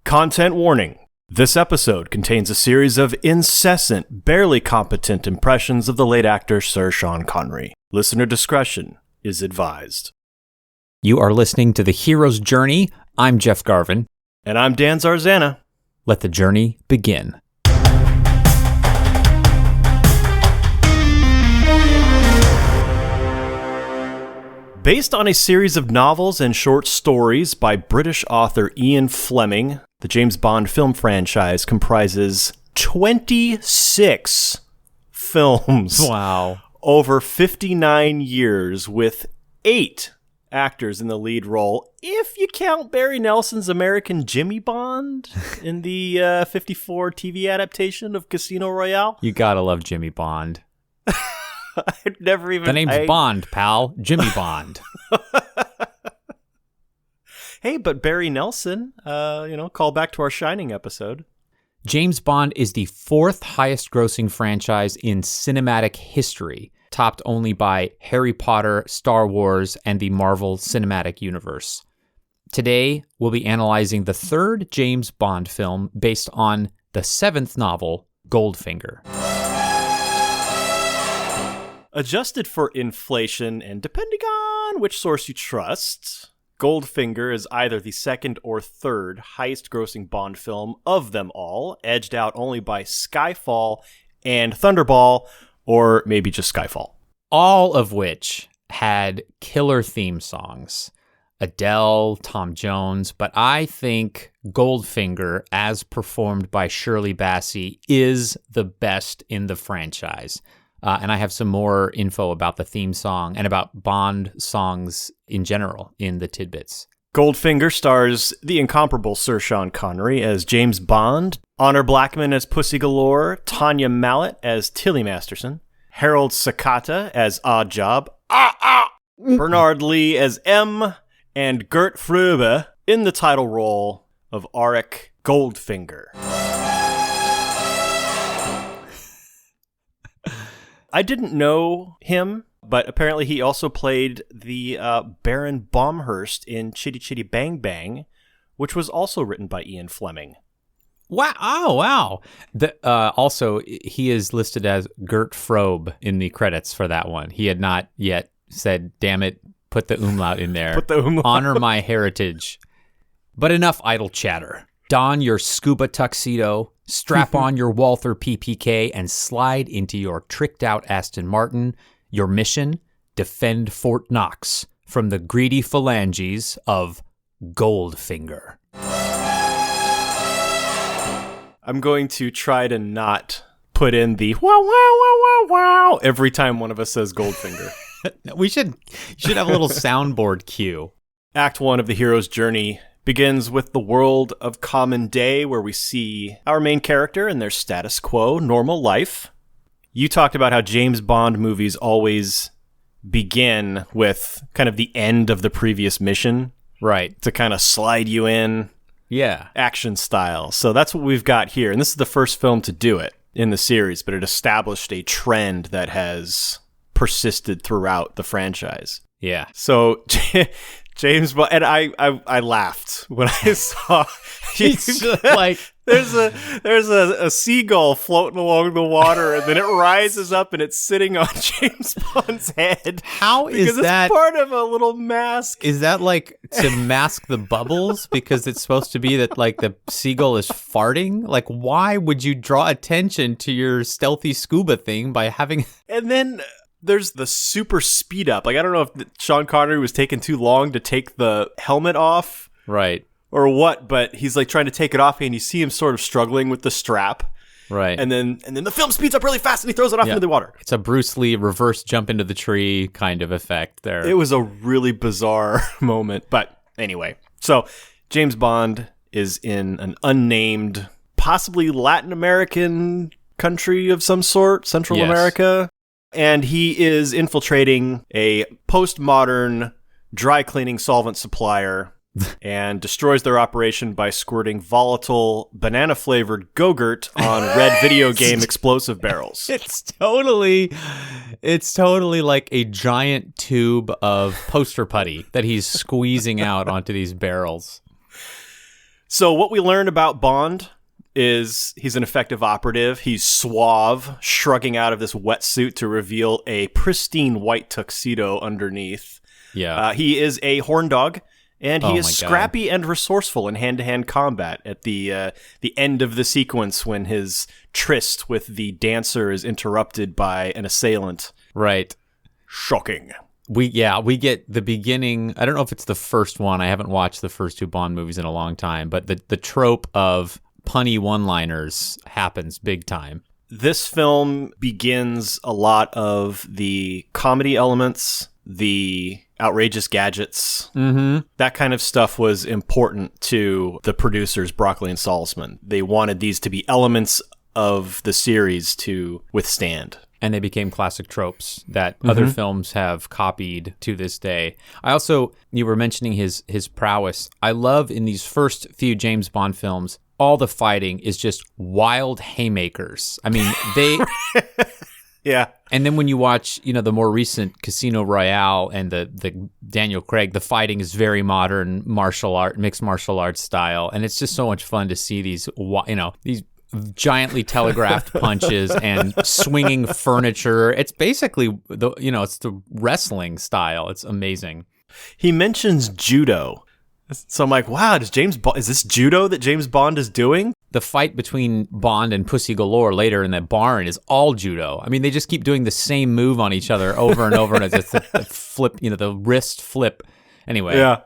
Content warning. This episode contains a series of incessant, barely competent impressions of the late actor Sir Sean Connery. Listener discretion is advised. You are listening to The Hero's Journey. I'm Jeff Garvin. And I'm Dan Zarzana. Let the journey begin. Based on a series of novels and short stories by British author Ian Fleming, the James Bond film franchise comprises 26 films. Wow. Over 59 years with 8 actors in the lead role, if you count Barry Nelson's American Jimmy Bond in the 54 TV adaptation of Casino Royale. You gotta love Jimmy Bond. I'd never even... The name's Bond, pal. Jimmy Bond. Hey, but Barry Nelson, call back to our Shining episode. James Bond is the 4th highest grossing franchise in cinematic history, topped only by Harry Potter, Star Wars, and the Marvel Cinematic Universe. Today, we'll be analyzing the 3rd James Bond film based on the 7th novel, Goldfinger. Adjusted for inflation and depending on which source you trust, Goldfinger is either the 2nd or 3rd highest grossing Bond film of them all, edged out only by Skyfall and Thunderball, or maybe just Skyfall. All of which had killer theme songs. Adele, Tom Jones, but I think Goldfinger, as performed by Shirley Bassey, is the best in the franchise. And I have some more info about the theme song and about Bond songs in general in the tidbits. Goldfinger stars the incomparable Sir Sean Connery as James Bond, Honor Blackman as Pussy Galore, Tanya Mallet as Tilly Masterson, Harold Sakata as Odd Job, Bernard Lee as M, and Gert Fröbe in the title role of Auric Goldfinger. I didn't know him, but apparently he also played the Baron Baumhurst in Chitty Chitty Bang Bang, which was also written by Ian Fleming. Wow. Oh, wow. Also, he is listed as Gert Frobe in the credits for that one. He had not yet said, damn it, put the umlaut in there. Put the umlaut. Honor my heritage. But enough idle chatter. Don your Scuba tuxedo, strap on your Walther PPK, and slide into your tricked-out Aston Martin. Your mission, defend Fort Knox from the greedy phalanges of Goldfinger. I'm going to try to not put in the wow, wow, wow, wow, wow every time one of us says Goldfinger. You should have a little soundboard cue. Act 1 of The Hero's Journey begins with the world of common day, where we see our main character in their status quo, normal life. You talked about how James Bond movies always begin with kind of the end of the previous mission. Right. To kind of slide you in. Yeah. Action style. So that's what we've got here. And this is the first film to do it in the series, but it established a trend that has persisted throughout the franchise. Yeah. So James Bond, and I laughed when I saw like there's a seagull floating along the water, and then it rises up and it's sitting on James Bond's head. How is that? It's part of a little mask. Is that like to mask the bubbles because it's supposed to be that like the seagull is farting? Like, why would you draw attention to your stealthy scuba thing by having? And then there's the super speed up. Like, I don't know if Sean Connery was taking too long to take the helmet off. Right. Or what, but he's like trying to take it off and you see him sort of struggling with the strap. Right. And then the film speeds up really fast and he throws it off into the water. It's a Bruce Lee reverse jump into the tree kind of effect there. It was a really bizarre moment. But anyway, so James Bond is in an unnamed, possibly Latin American country of some sort, Central America. And he is infiltrating a postmodern dry cleaning solvent supplier and destroys their operation by squirting volatile banana-flavored Go-Gurt on red video game explosive barrels. It's totally like a giant tube of poster putty that he's squeezing out onto these barrels. So what we learned about Bond is he's an effective operative. He's suave, shrugging out of this wetsuit to reveal a pristine white tuxedo underneath. Yeah. He is a horn dog, and he Oh is my God. scrappy and resourceful in hand-to-hand combat at the end of the sequence when his tryst with the dancer is interrupted by an assailant. Right. Shocking. We get the beginning. I don't know if it's the first one. I haven't watched the first two Bond movies in a long time, but the trope of punny one-liners happens big time. This film begins a lot of the comedy elements, the outrageous gadgets. Mm-hmm. That kind of stuff was important to the producers, Broccoli and Salzman. They wanted these to be elements of the series to withstand. And they became classic tropes that other films have copied to this day. You were mentioning his prowess. I love in these first few James Bond films, all the fighting is just wild haymakers. I mean, Yeah. And then when you watch, the more recent Casino Royale and the Daniel Craig, the fighting is very modern mixed martial arts style. And it's just so much fun to see these giantly telegraphed punches and swinging furniture. It's basically it's the wrestling style. It's amazing. He mentions judo. So I'm like, wow, is this judo that James Bond is doing? The fight between Bond and Pussy Galore later in that barn is all judo. I mean, they just keep doing the same move on each other over and over, and it's the flip, the wrist flip. Anyway. Yeah.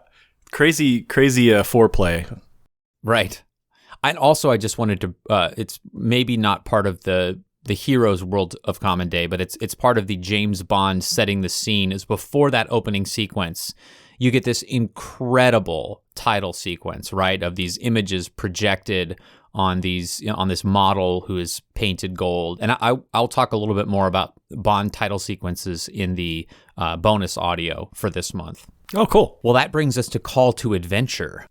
Crazy foreplay. Right. And also, I just wanted to, it's maybe not part of the hero's world of Common Day, but it's part of the James Bond setting the scene. Is before that opening sequence, you get this incredible title sequence, right, of these images projected on this model who is painted gold. And I'll talk a little bit more about Bond title sequences in the bonus audio for this month. Oh, cool. Well, that brings us to Call to Adventure,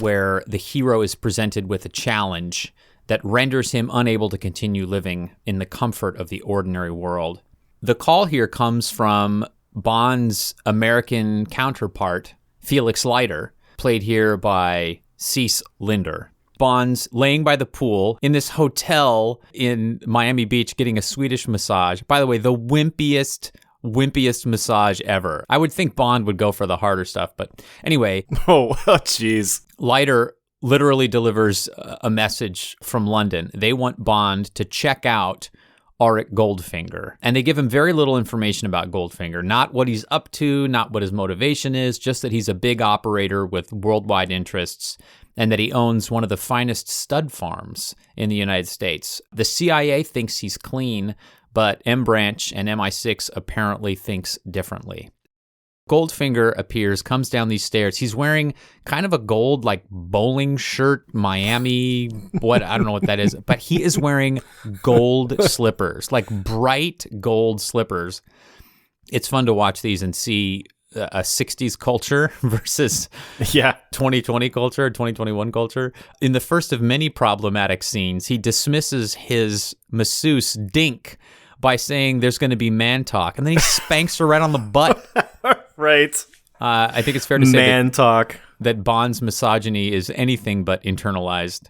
where the hero is presented with a challenge that renders him unable to continue living in the comfort of the ordinary world. The call here comes from Bond's American counterpart, Felix Leiter, played here by Cease Linder. Bond's laying by the pool in this hotel in Miami Beach getting a Swedish massage. By the way, the wimpiest massage ever. I would think Bond would go for the harder stuff, but anyway. Oh, jeez. Leiter literally delivers a message from London. They want Bond to check out Auric Goldfinger. And they give him very little information about Goldfinger. Not what he's up to, not what his motivation is, just that he's a big operator with worldwide interests and that he owns one of the finest stud farms in the United States. The CIA thinks he's clean, but M Branch and MI6 apparently thinks differently. Goldfinger appears, comes down these stairs. He's wearing kind of a gold, bowling shirt, Miami, I don't know what that is, but he is wearing gold slippers, bright gold slippers. It's fun to watch these and see a 60s culture versus 2020 culture, 2021 culture. In the first of many problematic scenes, he dismisses his masseuse, Dink, by saying there's going to be man talk, and then he spanks her right on the butt. Right. I think it's fair to say talk. That Bond's misogyny is anything but internalized.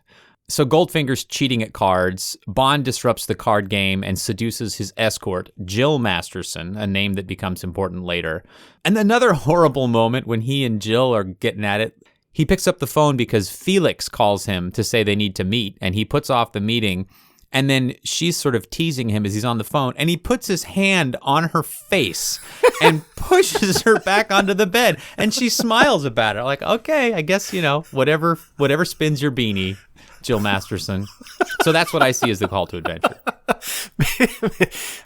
So Goldfinger's cheating at cards. Bond disrupts the card game and seduces his escort, Jill Masterson, a name that becomes important later. And another horrible moment when he and Jill are getting at it. He picks up the phone because Felix calls him to say they need to meet, and he puts off the meeting. And then she's sort of teasing him as he's on the phone, and he puts his hand on her face and pushes her back onto the bed. And she smiles about it, like, okay, I guess, whatever spins your beanie, Jill Masterson. So that's what I see as the call to adventure.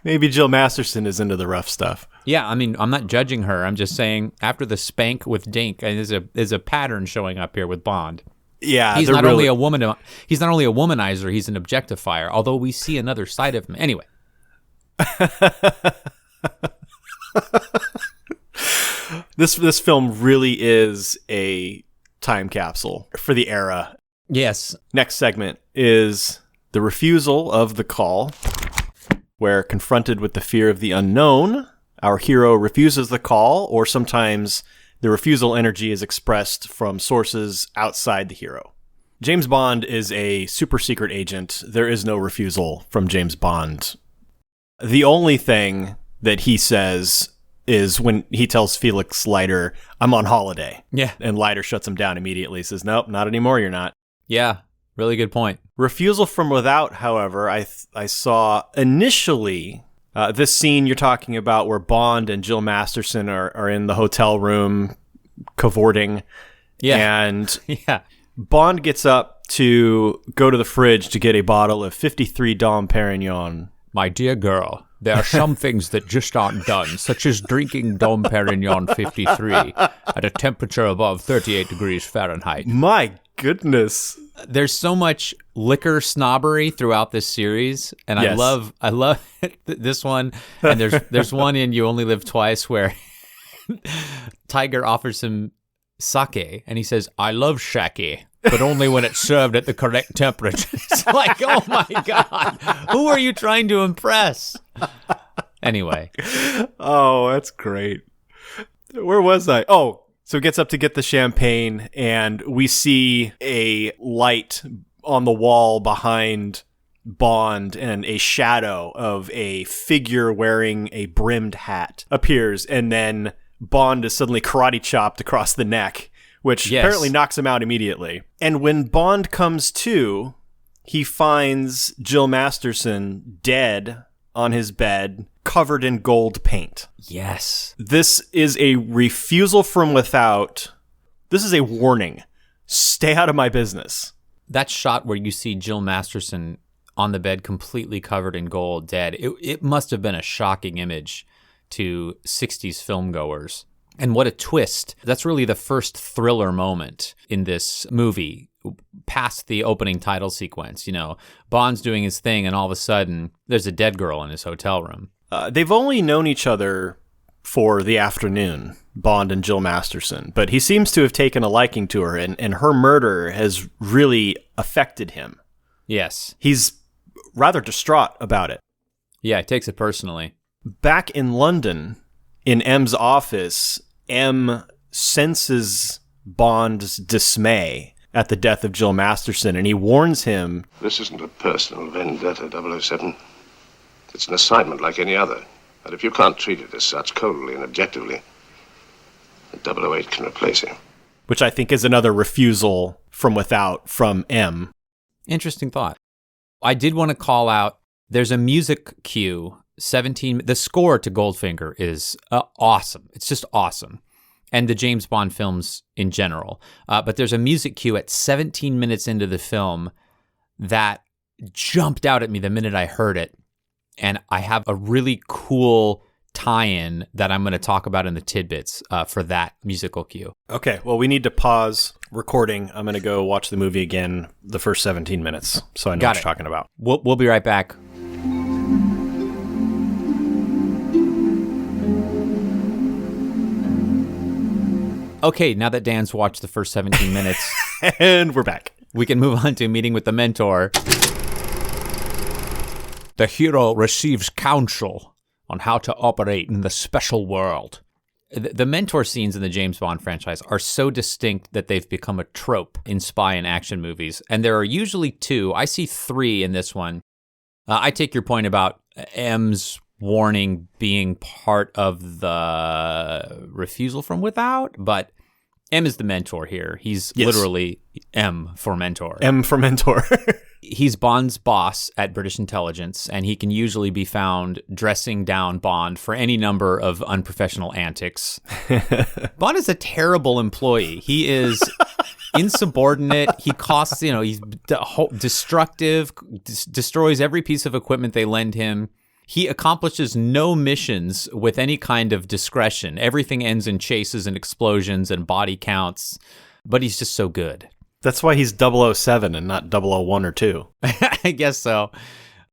Maybe Jill Masterson is into the rough stuff. Yeah, I mean, I'm not judging her. I'm just saying after the spank with Dink, there's a pattern showing up here with Bond. Yeah, he's not only a womanizer, he's an objectifier, although we see another side of him. Anyway. This film really is a time capsule for the era. Yes. Next segment is the refusal of the call, where confronted with the fear of the unknown, our hero refuses the call, or sometimes The refusal energy is expressed from sources outside the hero. James Bond is a super secret agent. There is no refusal from James Bond. The only thing that he says is when he tells Felix Leiter, I'm on holiday. Yeah. And Leiter shuts him down immediately, says, nope, not anymore, you're not. Yeah, really good point. Refusal from without, however, I saw initially this scene you're talking about where Bond and Jill Masterson are in the hotel room cavorting. Yeah. And yeah. Bond gets up to go to the fridge to get a bottle of 53 Dom Perignon. My dear girl, there are some things that just aren't done, such as drinking Dom Perignon 53 at a temperature above 38 degrees Fahrenheit. My goodness. There's so much liquor snobbery throughout this series, and yes. I love this one. And there's one in You Only Live Twice where Tiger offers him sake, and he says, I love sake, but only when it's served at the correct temperature. It's like, oh my God, who are you trying to impress? Anyway. Oh, that's great. Where was I? Oh, so he gets up to get the champagne, and we see a light on the wall behind Bond, and a shadow of a figure wearing a brimmed hat appears, and then Bond is suddenly karate chopped across the neck, which apparently knocks him out immediately. And when Bond comes to, he finds Jill Masterson dead on his bed, covered in gold paint. Yes. This is a refusal from without. This is a warning. Stay out of my business. That shot where you see Jill Masterson on the bed completely covered in gold, dead, it must have been a shocking image to 60s filmgoers. And what a twist. That's really the first thriller moment in this movie, past the opening title sequence. You know, Bond's doing his thing, and all of a sudden, there's a dead girl in his hotel room. They've only known each other for the afternoon, Bond and Jill Masterson, but he seems to have taken a liking to her, and her murder has really affected him. Yes. He's rather distraught about it. Yeah, he takes it personally. Back in London, in M's office, M senses Bond's dismay at the death of Jill Masterson, and he warns him. This isn't a personal vendetta, 007. It's an assignment like any other. And if you can't treat it as such coldly and objectively, the 008 can replace him. Which I think is another refusal from without from M. Interesting thought. I did want to call out, there's a music cue. The score to Goldfinger is awesome. It's just awesome. And the James Bond films in general. But there's a music cue at 17 minutes into the film that jumped out at me the minute I heard it. And I have a really cool tie-in that I'm going to talk about in the tidbits for that musical cue. Okay, well, we need to pause recording. I'm going to go watch the movie again, the first 17 minutes, so I know what you're talking about. We'll be right back. Okay, now that Dan's watched the first 17 minutes... and we're back. We can move on to Meeting with the Mentor. The hero receives counsel on how to operate in the special world. The mentor scenes in the James Bond franchise are so distinct that they've become a trope in spy and action movies. And there are usually two. I see three in this one. I take your point about M's warning being part of the refusal from without, but M is the mentor here. He's literally M for mentor. M for mentor. He's Bond's boss at British intelligence, and he can usually be found dressing down Bond for any number of unprofessional antics. Bond is a terrible employee. He is insubordinate. He costs, he's destructive, destroys every piece of equipment they lend him. He accomplishes no missions with any kind of discretion. Everything ends in chases and explosions and body counts, but he's just so good. That's why he's 007 and not 001 or 2. I guess so.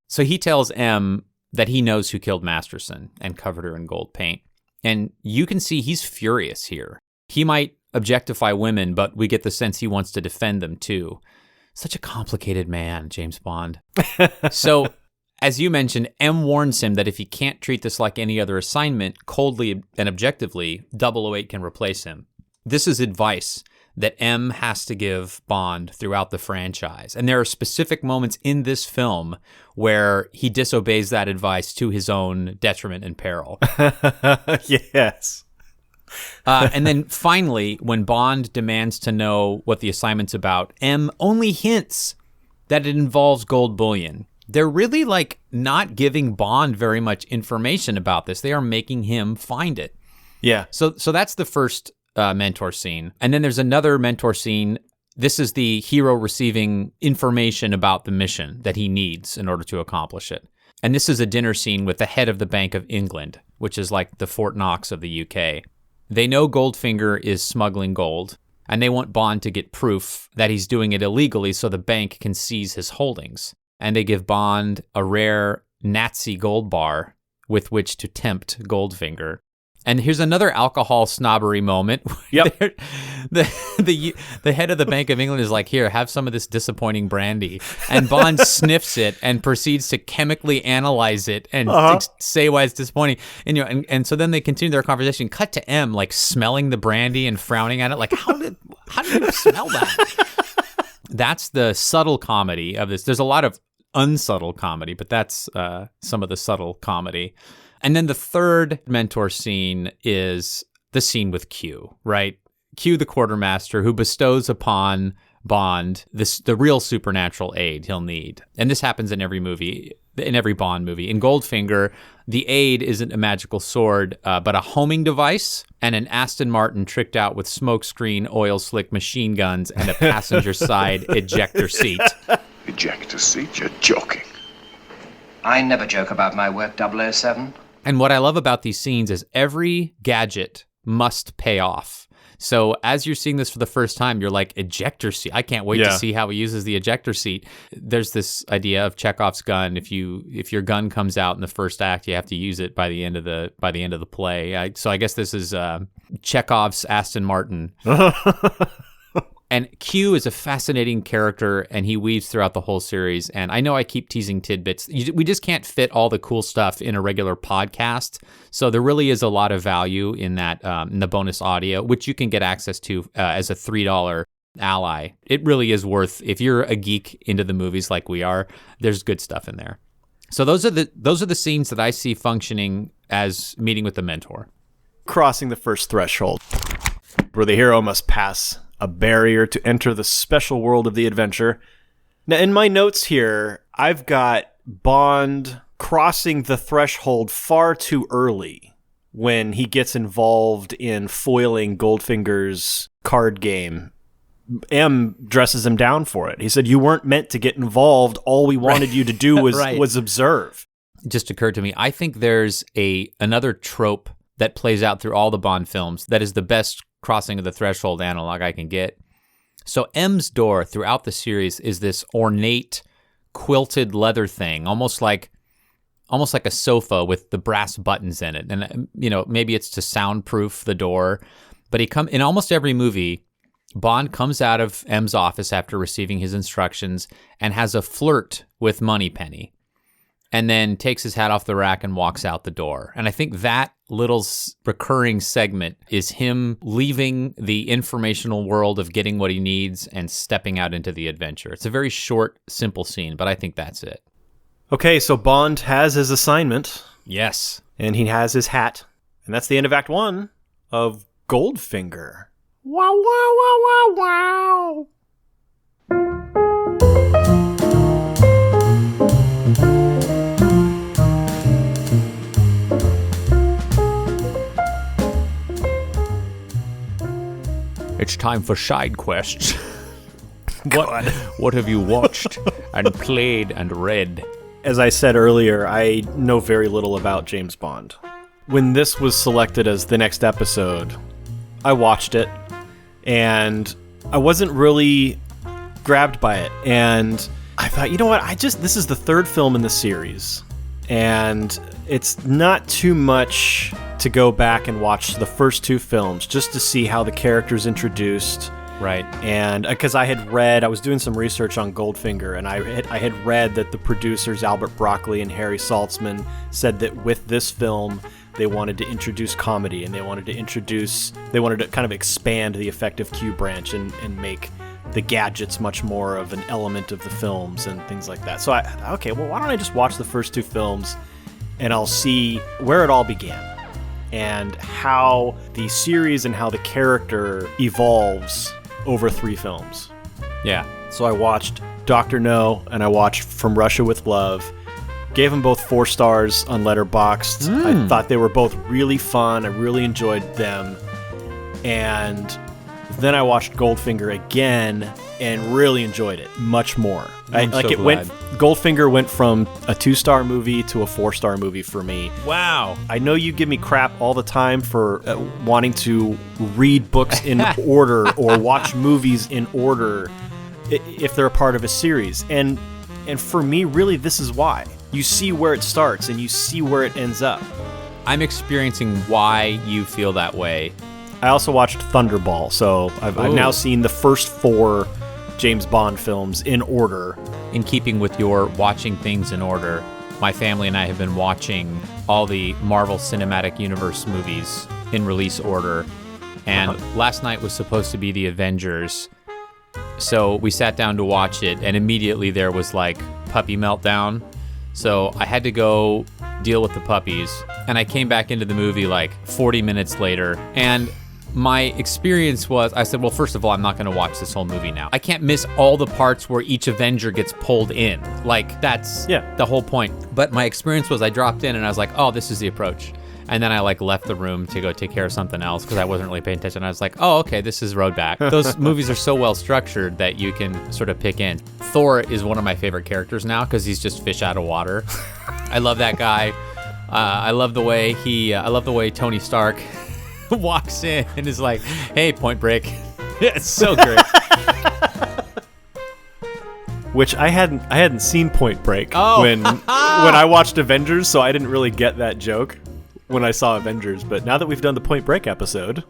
So he tells M that he knows who killed Masterson and covered her in gold paint. And you can see he's furious here. He might objectify women, but we get the sense he wants to defend them too. Such a complicated man, James Bond. So, as you mentioned, M warns him that if he can't treat this like any other assignment, coldly and objectively, 008 can replace him. This is advice that M has to give Bond throughout the franchise. And there are specific moments in this film where he disobeys that advice to his own detriment and peril. Yes. And then finally, when Bond demands to know what the assignment's about, M only hints that it involves gold bullion. They're really like not giving Bond very much information about this. They are making him find it. Yeah. So that's the first mentor scene. And then there's another mentor scene. This is the hero receiving information about the mission that he needs in order to accomplish it. And this is a dinner scene with the head of the Bank of England, which is like the Fort Knox of the UK. They know Goldfinger is smuggling gold, and they want Bond to get proof that he's doing it illegally so the bank can seize his holdings. And they give Bond a rare Nazi gold bar with which to tempt Goldfinger. And here's another alcohol snobbery moment. Yep. The head of the Bank of England is like, here, have some of this disappointing brandy. And Bond sniffs it and proceeds to chemically analyze it and say why it's disappointing. And, and so then they continue their conversation. Cut to M, like smelling the brandy and frowning at it. Like, how did you smell that? That's the subtle comedy of this. There's a lot of unsubtle comedy, but that's some of the subtle comedy. And then the third mentor scene is the scene with Q, right? Q, the quartermaster, who bestows upon Bond the real supernatural aid he'll need. And this happens in every movie, in every Bond movie. In Goldfinger, the aid isn't a magical sword, but a homing device and an Aston Martin tricked out with smokescreen, oil slick machine guns and a passenger side ejector seat. Ejector seat? You're joking. I never joke about my work, 007. And what I love about these scenes is every gadget must pay off. So as you're seeing this for the first time, you're like, ejector seat. I can't wait to see how he uses the ejector seat. There's this idea of Chekhov's gun. If your gun comes out in the first act, you have to use it by the end of the play. So I guess this is Chekhov's Aston Martin. And Q is a fascinating character, and he weaves throughout the whole series. And I know I keep teasing tidbits. We just can't fit all the cool stuff in a regular podcast. So there really is a lot of value in that, in the bonus audio, which you can get access to as a $3 ally. It really is worth, if you're a geek into the movies like we are, there's good stuff in there. So those are the scenes that I see functioning as meeting with the mentor. Crossing the first threshold, where the hero must pass a barrier to enter the special world of the adventure. Now, in my notes here, I've got Bond crossing the threshold far too early when he gets involved in foiling Goldfinger's card game. M dresses him down for it. He said, "You weren't meant to get involved. All we wanted you to do was was observe." It just occurred to me, I think there's another trope that plays out through all the Bond films that is the best crossing of the threshold analog I can get. So M's door throughout the series is this ornate quilted leather thing, almost like a sofa with the brass buttons in it. And maybe it's to soundproof the door, but in almost every movie, Bond comes out of M's office after receiving his instructions and has a flirt with Moneypenny, and then takes his hat off the rack and walks out the door. And I think that little recurring segment is him leaving the informational world of getting what he needs and stepping out into the adventure. It's a very short, simple scene, but I think that's it. Okay, so Bond has his assignment. Yes. And he has his hat. And that's the end of Act 1 of Goldfinger. Wow, wow, wow, wow, wow. It's time for side quests. What have you watched and played and read? As I said earlier, I know very little about James Bond. When this was selected as the next episode, I watched it, and I wasn't really grabbed by it. And I thought, you know what, this is the third film in the series, and it's not too much to go back and watch the first two films just to see how the character's introduced. Right. And because I was doing some research on Goldfinger, and I had read that the producers, Albert Broccoli and Harry Saltzman, said that with this film, they wanted to introduce comedy, and they wanted to kind of expand the effective Q branch and make the gadgets much more of an element of the films and things like that. So why don't I just watch the first 2 films and I'll see where it all began and how the series and how the character evolves over 3 films. Yeah. So I watched Dr. No and I watched From Russia with Love. Gave them both 4 stars on Letterboxd. I thought they were both really fun. I really enjoyed them. And then I watched Goldfinger again and really enjoyed it much more. Goldfinger went from a 2-star movie to a 4-star movie for me. Wow. I know you give me crap all the time for wanting to read books in order or watch movies in order if they're a part of a series. And for me, really, this is why. You see where it starts and you see where it ends up. I'm experiencing why you feel that way. I also watched Thunderball, so I've now seen the first 4 James Bond films in order. In keeping with your watching things in order, my family and I have been watching all the Marvel Cinematic Universe movies in release order. And last night was supposed to be the Avengers. So we sat down to watch it, and immediately there was like puppy meltdown. So I had to go deal with the puppies, and I came back into the movie like 40 minutes later, and my experience was, I said, well, first of all, I'm not going to watch this whole movie now. I can't miss all the parts where each Avenger gets pulled in. Like, that's the whole point. But my experience was I dropped in, and I was like, oh, this is the approach. And then I like left the room to go take care of something else because I wasn't really paying attention. I was like, oh, okay, this is road back. Those movies are so well structured that you can sort of pick in. Thor is one of my favorite characters now because he's just fish out of water. I love that guy. I love the way Tony Stark walks in and is like, hey, Point Break. It's so great. Which I hadn't seen Point Break when I watched Avengers, so I didn't really get that joke when I saw Avengers, but now that we've done the Point Break episode.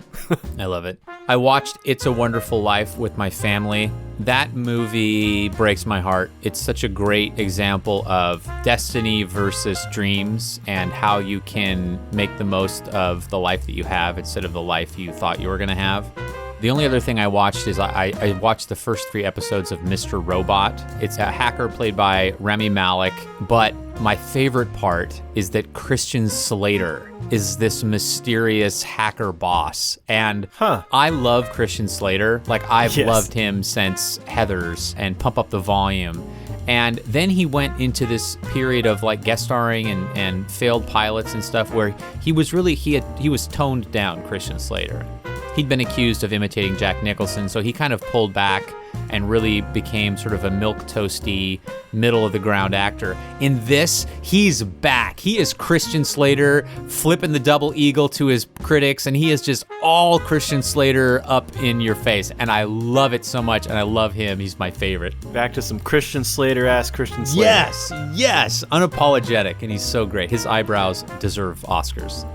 I love it. I watched It's a Wonderful Life with my family. That movie breaks my heart. It's such a great example of destiny versus dreams and how you can make the most of the life that you have instead of the life you thought you were going to have. The only other thing I watched is I watched the first 3 episodes of Mr. Robot. It's a hacker played by Rami Malek, but my favorite part is that Christian Slater is this mysterious hacker boss. And I love Christian Slater. Like, I've loved him since Heathers and Pump Up the Volume. And then he went into this period of like guest starring and failed pilots and stuff where he was toned down, Christian Slater. He'd been accused of imitating Jack Nicholson, so he kind of pulled back and really became sort of a milquetoasty, middle-of-the-ground actor. In this, he's back. He is Christian Slater, flipping the double eagle to his critics, and he is just all Christian Slater up in your face. And I love it so much, and I love him. He's my favorite. Back to some Christian Slater-ass Christian Slater. Yes, unapologetic, and he's so great. His eyebrows deserve Oscars.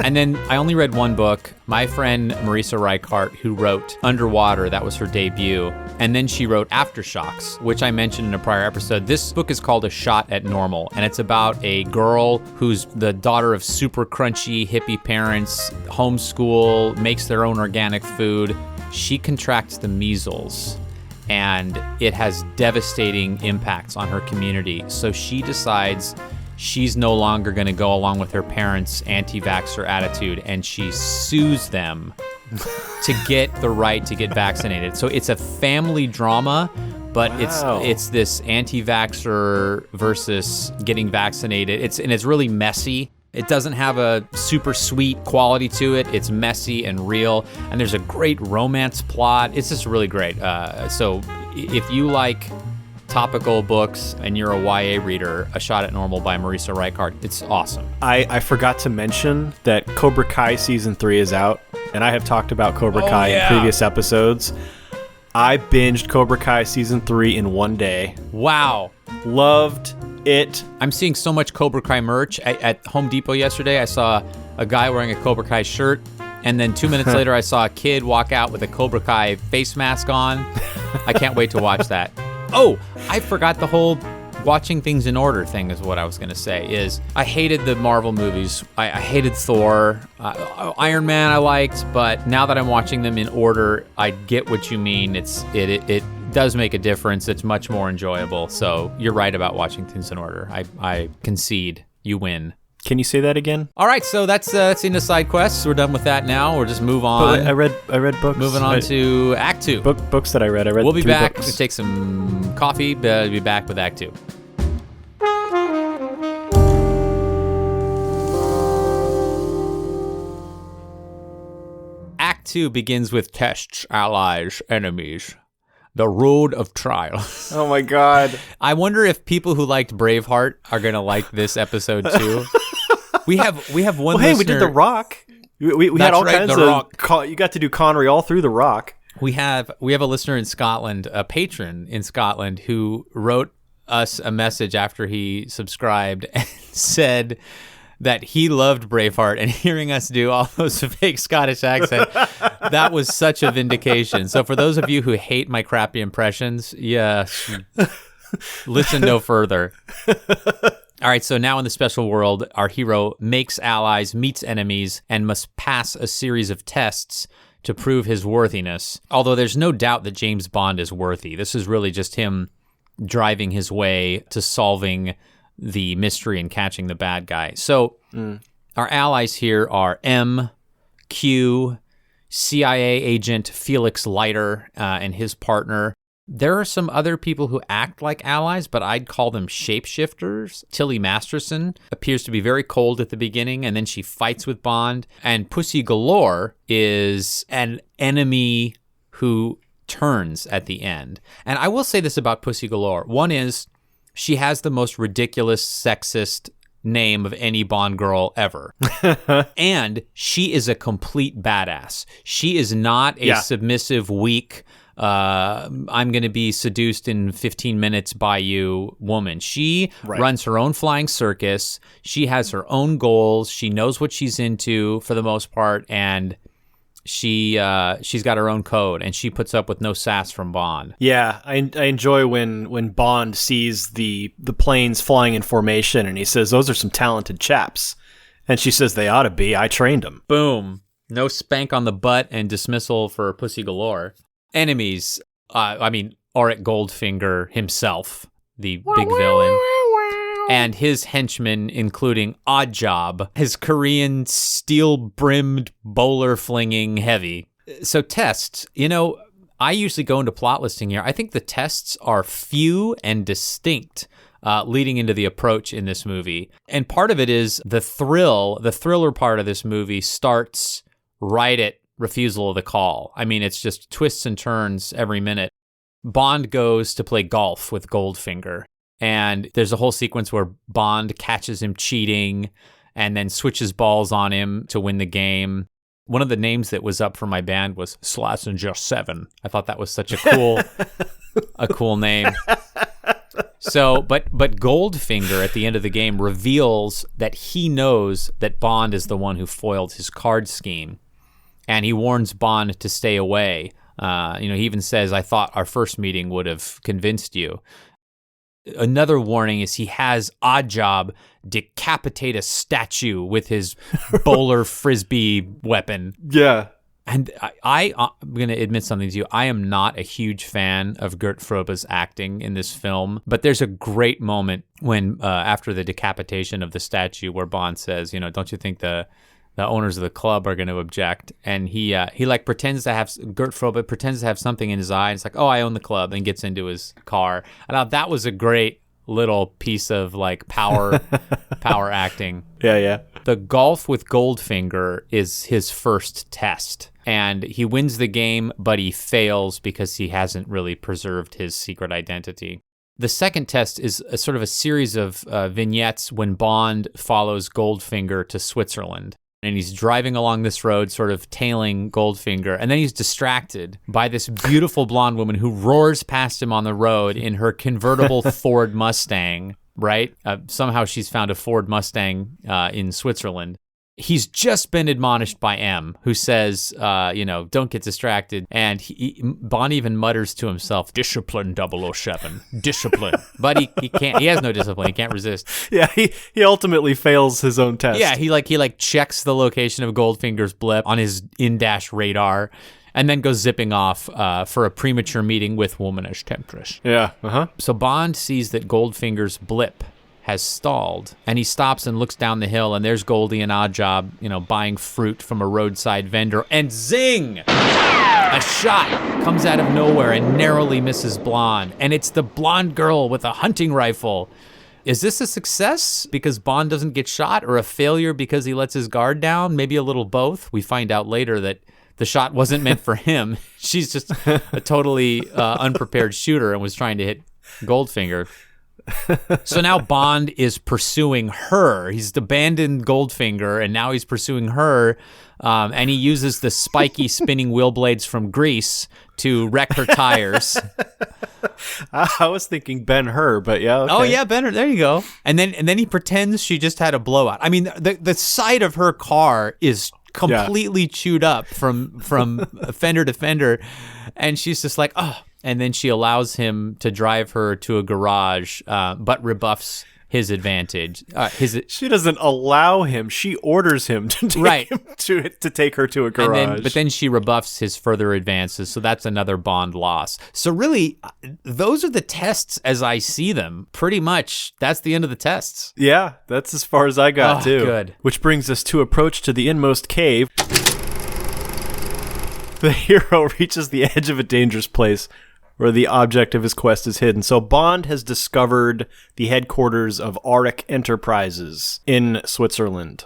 And then I only read one book. My friend Marisa Reichart, who wrote Underwater, that was her debut. And then she wrote Aftershocks, which I mentioned in a prior episode. This book is called A Shot at Normal, and it's about a girl who's the daughter of super crunchy hippie parents, homeschool, makes their own organic food. She contracts the measles, and it has devastating impacts on her community. So she decides she's no longer going to go along with her parents' anti-vaxxer attitude, and she sues them to get the right to get vaccinated. So it's a family drama, but it's this anti-vaxxer versus getting vaccinated. It's really messy. It doesn't have a super sweet quality to it. It's messy and real, and there's a great romance plot. It's just really great. So if you like topical books and you're a YA reader, A Shot at Normal by Marisa Reichart, it's awesome. I forgot to mention that Cobra Kai Season 3 is out, and I have talked about Cobra Kai in previous episodes. I binged Cobra Kai Season 3 in one day. Wow. Loved it. I'm seeing so much Cobra Kai merch. At Home Depot yesterday, I saw a guy wearing a Cobra Kai shirt, and then 2 minutes later, I saw a kid walk out with a Cobra Kai face mask on. I can't wait to watch that. Oh, I forgot the whole watching things in order thing is what I was going to say. Is I hated the Marvel movies. I hated Thor. Iron Man I liked, but now that I'm watching them in order, I get what you mean. It does make a difference. It's much more enjoyable. So you're right about watching things in order. I concede. You win. Can you say that again? All right, so that's in the side quests. We're done with that now. We'll just move on. I read books. Moving on to Act 2. Books that I read. We'll be 3 back. books. We'll take some coffee, but we'll be back with Act 2. Act 2 begins with tests, allies, enemies. The road of trial. Oh my God. I wonder if people who liked Braveheart are going to like this episode too. We have one listener. Hey, we did The Rock. We had all kinds of... You got to do Connery all through The Rock. We have a listener in Scotland, a patron in Scotland, who wrote us a message after he subscribed and said that he loved Braveheart, and hearing us do all those fake Scottish accents, that was such a vindication. So for those of you who hate my crappy impressions, listen no further. All right, so now in the special world, our hero makes allies, meets enemies, and must pass a series of tests to prove his worthiness. Although there's no doubt that James Bond is worthy. This is really just him driving his way to solving the mystery and catching the bad guy. So our allies here are M, Q, CIA agent Felix Leiter and his partner. There are some other people who act like allies, but I'd call them shapeshifters. Tilly Masterson appears to be very cold at the beginning, and then she fights with Bond. And Pussy Galore is an enemy who turns at the end. And I will say this about Pussy Galore. One is, she has the most ridiculous, sexist name of any Bond girl ever. And she is a complete badass. She is not a submissive, weak, I'm going to be seduced in 15 minutes by you woman. She runs her own flying circus. She has her own goals. She knows what she's into for the most part, and she's got her own code, and she puts up with no sass from Bond. Yeah, I enjoy when Bond sees the planes flying in formation, and he says, "Those are some talented chaps," and she says, "They ought to be. I trained them." Boom. No spank on the butt and dismissal for Pussy Galore. Enemies. Auric Goldfinger himself, the big villain. And his henchmen, including Oddjob, his Korean steel-brimmed bowler-flinging heavy. So tests, I usually go into plot listing here. I think the tests are few and distinct leading into the approach in this movie. And part of it is the thriller part of this movie starts right at refusal of the call. I mean, it's just twists and turns every minute. Bond goes to play golf with Goldfinger. And there's a whole sequence where Bond catches him cheating and then switches balls on him to win the game. One of the names that was up for my band was Slazenger 7. I thought that was such a cool name. So, but Goldfinger at the end of the game reveals that he knows that Bond is the one who foiled his card scheme. And he warns Bond to stay away. He even says, "I thought our first meeting would have convinced you." Another warning is he has Oddjob decapitate a statue with his bowler frisbee weapon. Yeah. And I'm going to admit something to you. I am not a huge fan of Gert Froba's acting in this film, but there's a great moment when after the decapitation of the statue where Bond says, "Don't you think the owners of the club are going to object?" And he pretends to have, Gert Froba pretends to have something in his eye. And it's like, "Oh, I own the club," and gets into his car. I thought that was a great little piece of power acting. Yeah. The golf with Goldfinger is his first test, and he wins the game, but he fails because he hasn't really preserved his secret identity. The second test is a sort of a series of vignettes when Bond follows Goldfinger to Switzerland. And he's driving along this road, sort of tailing Goldfinger. And then he's distracted by this beautiful blonde woman who roars past him on the road in her convertible Ford Mustang, right? Somehow she's found a Ford Mustang in Switzerland. He's just been admonished by M, who says, don't get distracted. And Bond even mutters to himself, discipline 007, discipline. But he can't, he has no discipline. He can't resist. Yeah, he ultimately fails his own test. Yeah, he checks the location of Goldfinger's blip on his in-dash radar and then goes zipping off for a premature meeting with womanish temptress. Yeah, uh-huh. So Bond sees that Goldfinger's blip has stalled, and he stops and looks down the hill, and there's Goldie and Oddjob, buying fruit from a roadside vendor, and zing! A shot comes out of nowhere and narrowly misses Blonde, and it's the blonde girl with a hunting rifle. Is this a success because Bond doesn't get shot, or a failure because he lets his guard down? Maybe a little both. We find out later that the shot wasn't meant for him. She's just a totally unprepared shooter and was trying to hit Goldfinger. So now Bond is pursuing her. He's abandoned Goldfinger, and now he's pursuing her, and he uses the spiky spinning wheel blades from Grease to wreck her tires. I was thinking Ben-Hur, but yeah. Okay. Oh yeah, Ben-Hur. There you go. And then he pretends she just had a blowout. I mean, the side of her car is completely chewed up from fender to fender, and she's just like, oh. And then she allows him to drive her to a garage, but rebuffs his advantage. She doesn't allow him; she orders him to take her to a garage. But then she rebuffs his further advances, so that's another Bond loss. So really, those are the tests as I see them. Pretty much, that's the end of the tests. Yeah, that's as far as I got too. Good. Which brings us to approach to the inmost cave. The hero reaches the edge of a dangerous place where the object of his quest is hidden. So Bond has discovered the headquarters of Auric Enterprises in Switzerland.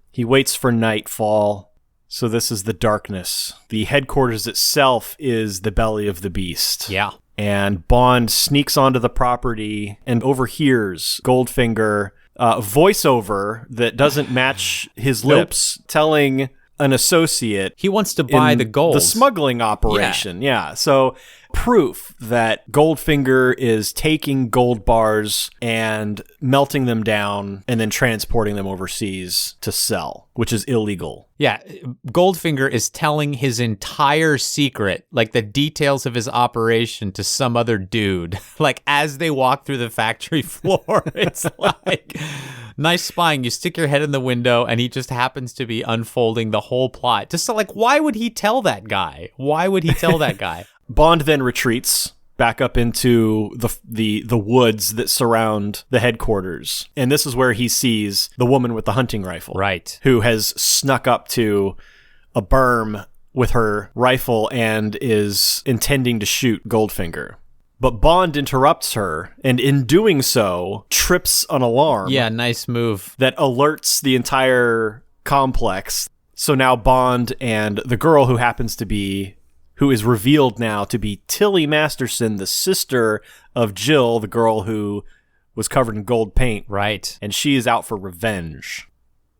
He waits for nightfall. So this is the darkness. The headquarters itself is the belly of the beast. Yeah. And Bond sneaks onto the property and overhears Goldfinger voiceover that doesn't match his lips, telling an associate he wants to buy the gold. The smuggling operation. Yeah. So proof that Goldfinger is taking gold bars and melting them down and then transporting them overseas to sell, which is illegal. Yeah, Goldfinger is telling his entire secret, like the details of his operation, to some other dude. Like as they walk through the factory floor, it's like nice spying. You stick your head in the window and he just happens to be unfolding the whole plot. Just so, like, why would he tell that guy? Why would he tell that guy? Bond then retreats back up into the woods that surround the headquarters. And this is where he sees the woman with the hunting rifle. Right. Who has snuck up to a berm with her rifle and is intending to shoot Goldfinger. But Bond interrupts her, and in doing so, trips an alarm. Yeah, nice move. That alerts the entire complex. So now Bond and the girl who is revealed now to be Tilly Masterson, the sister of Jill, the girl who was covered in gold paint. Right. And she is out for revenge.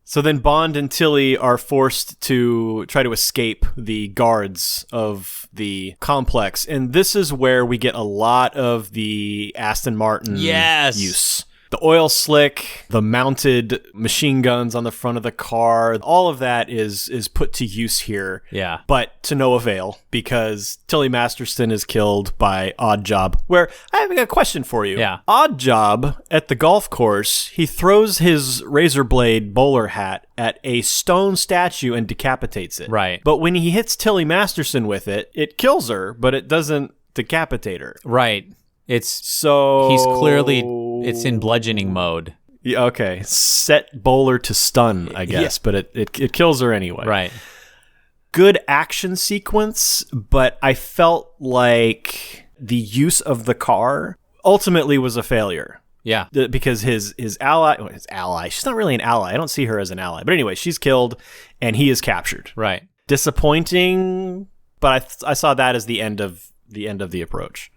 So then Bond and Tilly are forced to try to escape the guards of the complex. And this is where we get a lot of the Aston Martin use. The oil slick, the mounted machine guns on the front of the car, all of that is put to use here. Yeah. But to no avail, because Tilly Masterson is killed by Oddjob. Where, I have a question for you. Yeah. Oddjob, at the golf course, he throws his razor blade bowler hat at a stone statue and decapitates it. Right. But when he hits Tilly Masterson with it, it kills her, but it doesn't decapitate her. Right. He's clearly... It's in bludgeoning mode. Yeah, okay. Set bowler to stun, I guess, but it kills her anyway. Right. Good action sequence, but I felt like the use of the car ultimately was a failure. Yeah. Because his ally, she's not really an ally. I don't see her as an ally. But anyway, she's killed and he is captured. Right. Disappointing, but I saw that as the end of the approach.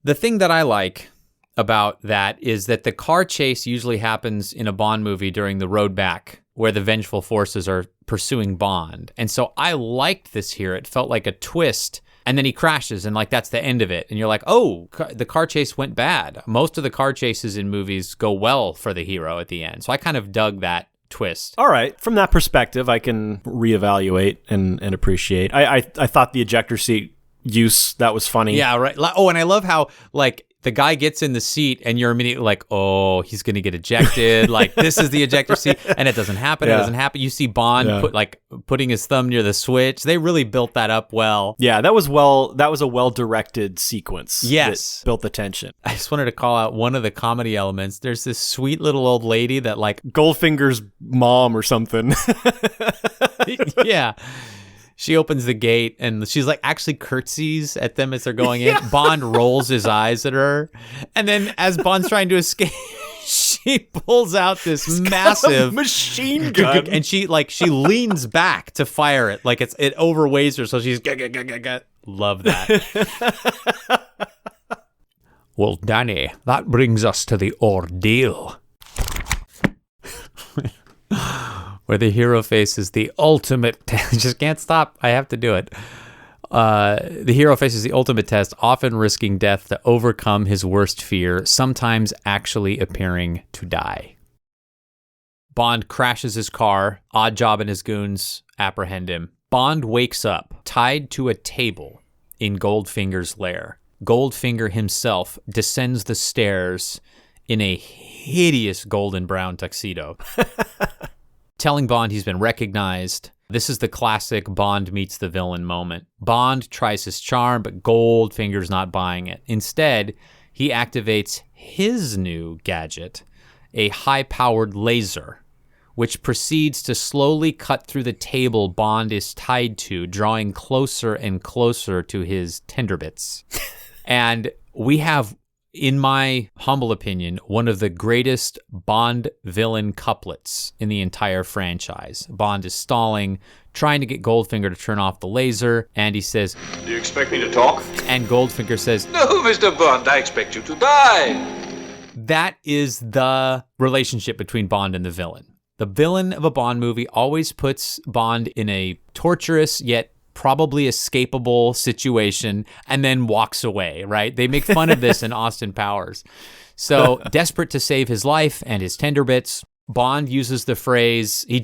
The thing that I like about that is that the car chase usually happens in a Bond movie during the road back where the vengeful forces are pursuing Bond. And so I liked this here. It felt like a twist. And then he crashes and like that's the end of it. And you're like, oh, the car chase went bad. Most of the car chases in movies go well for the hero at the end. So I kind of dug that twist. All right. From that perspective, I can reevaluate and appreciate. I thought the ejector seat use, that was funny. Yeah, right. Oh, and I love how, like, the guy gets in the seat and you're immediately like, oh, he's going to get ejected. Like, this is the ejector seat. And it doesn't happen. Yeah. It doesn't happen. You see Bond putting his thumb near the switch. They really built that up well. Yeah, that was a well-directed sequence. Yes. That built the tension. I just wanted to call out one of the comedy elements. There's this sweet little old lady that, like... Goldfinger's mom or something. Yeah. She opens the gate and she's like actually curtsies at them as they're going in. Bond rolls his eyes at her. And then as Bond's trying to escape, she pulls out this massive machine gun. And she leans back to fire it. Like it overweighs her. So she's love that. Well, Danny, that brings us to the ordeal. Where the hero faces the ultimate test. Just can't stop. I have to do it. The hero faces the ultimate test, often risking death to overcome his worst fear, sometimes actually appearing to die. Bond crashes his car. Oddjob and his goons apprehend him. Bond wakes up, tied to a table in Goldfinger's lair. Goldfinger himself descends the stairs in a hideous golden brown tuxedo. Telling Bond he's been recognized. This is the classic Bond meets the villain moment. Bond tries his charm, but Goldfinger's not buying it. Instead, he activates his new gadget, a high-powered laser, which proceeds to slowly cut through the table Bond is tied to, drawing closer and closer to his tenderbits. And we have, in my humble opinion, one of the greatest Bond villain couplets in the entire franchise. Bond is stalling, trying to get Goldfinger to turn off the laser, and he says, Do you expect me to talk? And Goldfinger says, No, Mr. Bond, I expect you to die. That is the relationship between Bond and the villain. The villain of a Bond movie always puts Bond in a torturous yet probably escapable situation and then walks away, right? They make fun of this in Austin Powers. So desperate to save his life and his tenderbits, Bond uses the phrase, he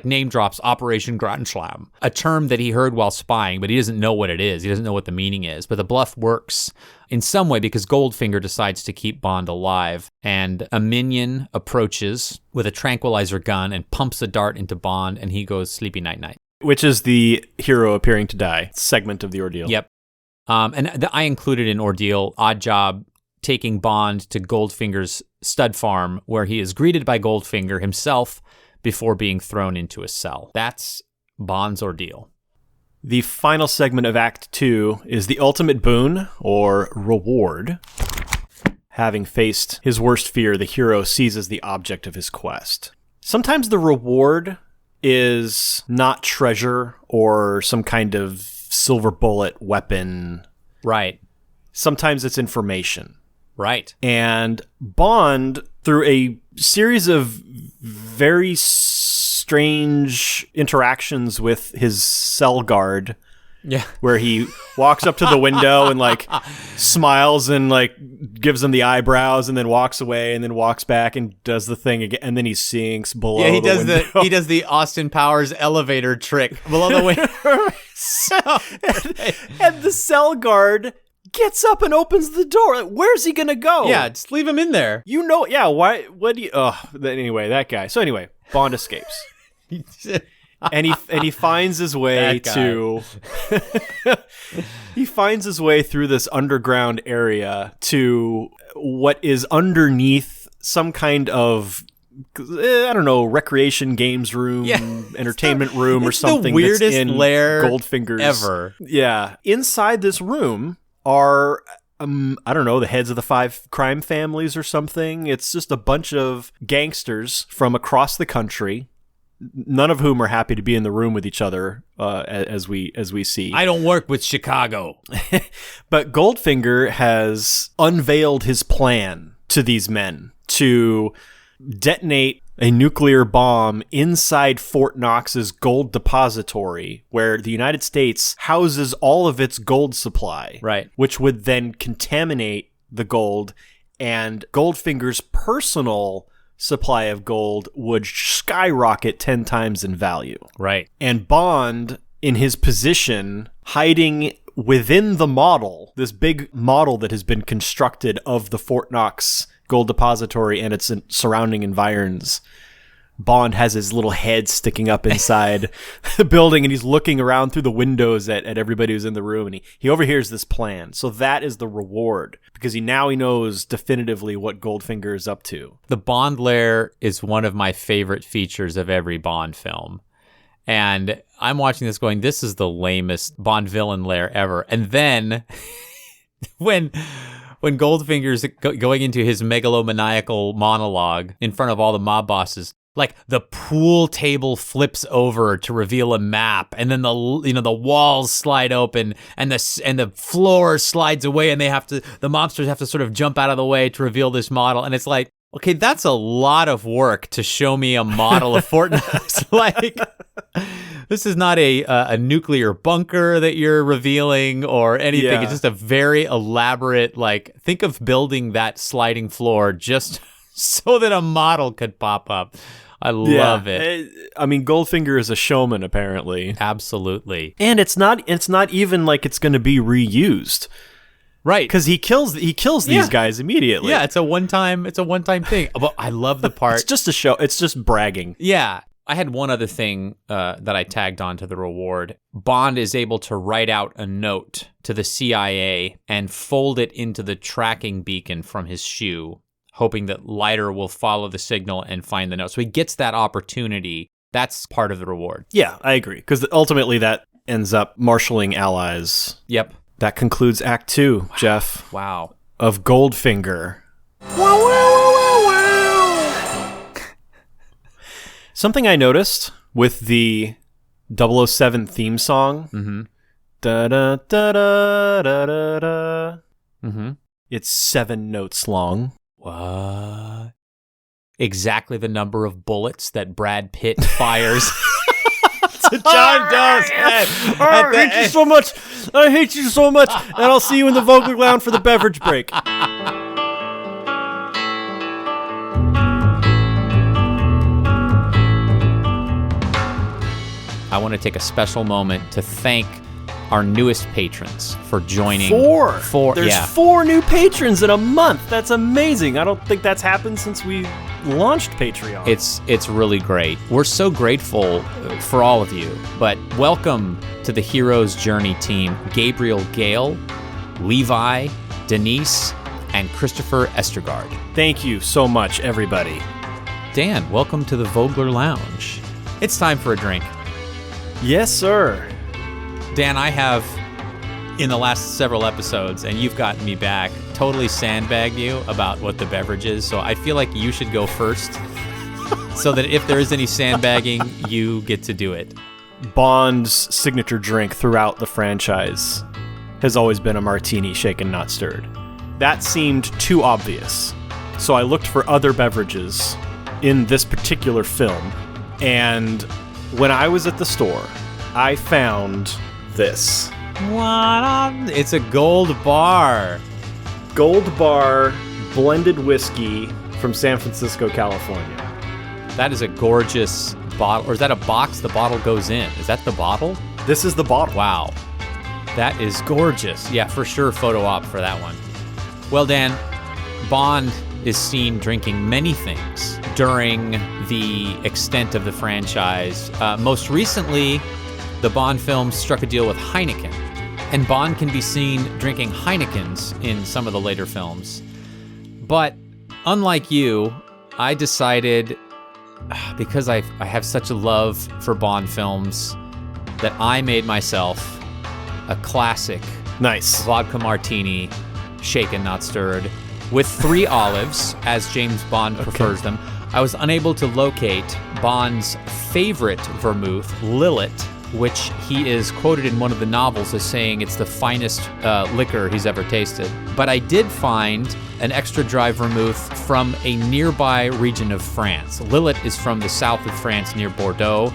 name drops Operation Grottenschlamm, a term that he heard while spying, but he doesn't know what it is. He doesn't know what the meaning is. But the bluff works in some way because Goldfinger decides to keep Bond alive. And a minion approaches with a tranquilizer gun and pumps a dart into Bond, and he goes sleepy night-night. Which is the hero appearing to die segment of the ordeal. Yep. I included in Ordeal Oddjob taking Bond to Goldfinger's stud farm, where he is greeted by Goldfinger himself before being thrown into a cell. That's Bond's ordeal. The final segment of Act 2 is the ultimate boon, or reward. Having faced his worst fear, the hero seizes the object of his quest. Sometimes the reward is not treasure or some kind of silver bullet weapon. Right. Sometimes it's information. Right. And Bond, through a series of very strange interactions with his cell guard, where he walks up to the window and like smiles and like gives him the eyebrows and then walks away and then walks back and does the thing again, and then he sinks below. Yeah, he the does window. he does the Austin Powers elevator trick below the window. and the cell guard gets up and opens the door. Like, where's he gonna go? Yeah, just leave him in there. You know, yeah. Why? What do you? Anyway, that guy. So anyway, Bond escapes. And he finds his way to he finds his way through this underground area to what is underneath some kind of I don't know, recreation games room, entertainment room or something. The weirdest that's in lair Goldfinger's ever. Yeah. Inside this room are I don't know, the heads of the 5 crime families or something. It's just a bunch of gangsters from across the country, none of whom are happy to be in the room with each other, as we see. I don't work with Chicago. But Goldfinger has unveiled his plan to these men to detonate a nuclear bomb inside Fort Knox's gold depository, where the United States houses all of its gold supply, right? Which would then contaminate the gold, and Goldfinger's personal supply of gold would skyrocket 10 times in value. Right. And Bond, in his position, hiding within the model, this big model that has been constructed of the Fort Knox gold depository and its surrounding environs, Bond has his little head sticking up inside the building, and he's looking around through the windows at everybody who's in the room, and he overhears this plan. So that is the reward, because he knows definitively what Goldfinger is up to. The Bond lair is one of my favorite features of every Bond film. And I'm watching this going, this is the lamest Bond villain lair ever. And then when Goldfinger's going into his megalomaniacal monologue in front of all the mob bosses, like the pool table flips over to reveal a map, and then the walls slide open, and the floor slides away, and the mobsters have to sort of jump out of the way to reveal this model, and it's like, okay, that's a lot of work to show me a model of Fort Knox. Like, this is not a nuclear bunker that you're revealing or anything. Yeah. It's just a very elaborate, like, think of building that sliding floor just so that a model could pop up. I love it. I mean, Goldfinger is a showman, apparently. Absolutely. And it's not even like it's going to be reused. Right. Because he kills these guys immediately. Yeah, it's a one-time thing. But I love the part. It's just a show. It's just bragging. Yeah. I had one other thing that I tagged onto the reward. Bond is able to write out a note to the CIA and fold it into the tracking beacon from his shoe, hoping that Leiter will follow the signal and find the note. So he gets that opportunity. That's part of the reward. Yeah, I agree. Because ultimately that ends up marshaling allies. Yep. That concludes Act 2, Jeff. Wow. Of Goldfinger. Something I noticed with the 007 theme song. Mm-hmm. Da da da da da da da. Mm-hmm. It's 7 notes long. What? Exactly the number of bullets that Brad Pitt fires. to John Doe's head. I hate you so much. I hate you so much. And I'll see you in the Vogler Lounge for the beverage break. I want to take a special moment to thank our newest patrons for joining. Four. There's yeah. 4 new patrons in a month. That's amazing. I don't think that's happened since we launched Patreon. It's really great. We're so grateful for all of you. But welcome to the Hero's Journey team: Gabriel Gale, Levi, Denise, and Christopher Estergaard. Thank you so much, everybody. Dan, welcome to the Vogler Lounge. It's time for a drink. Yes, sir. Dan, I have, in the last several episodes, and you've gotten me back, totally sandbagged you about what the beverage is, so I feel like you should go first, so that if there is any sandbagging, you get to do it. Bond's signature drink throughout the franchise has always been a martini, shaken, not stirred. That seemed too obvious, so I looked for other beverages in this particular film, and when I was at the store, I found this. It's a gold bar. Gold Bar blended whiskey from San Francisco, California. That is a gorgeous bottle. Or is that a box the bottle goes in? Is that the bottle? This is the bottle. Wow. That is gorgeous. Yeah, for sure, photo op for that one. Well, Dan, Bond is seen drinking many things during the extent of the franchise. Most recently, the Bond films struck a deal with Heineken, and Bond can be seen drinking Heinekens in some of the later films. But unlike you, I decided, because I have such a love for Bond films, that I made myself a classic Nice. vodka martini, shaken, not stirred, with 3 olives, as James Bond prefers them. I was unable to locate Bond's favorite vermouth, Lillet, which he is quoted in one of the novels as saying it's the finest liquor he's ever tasted. But I did find an extra dry vermouth from a nearby region of France. Lillet is from the south of France near Bordeaux.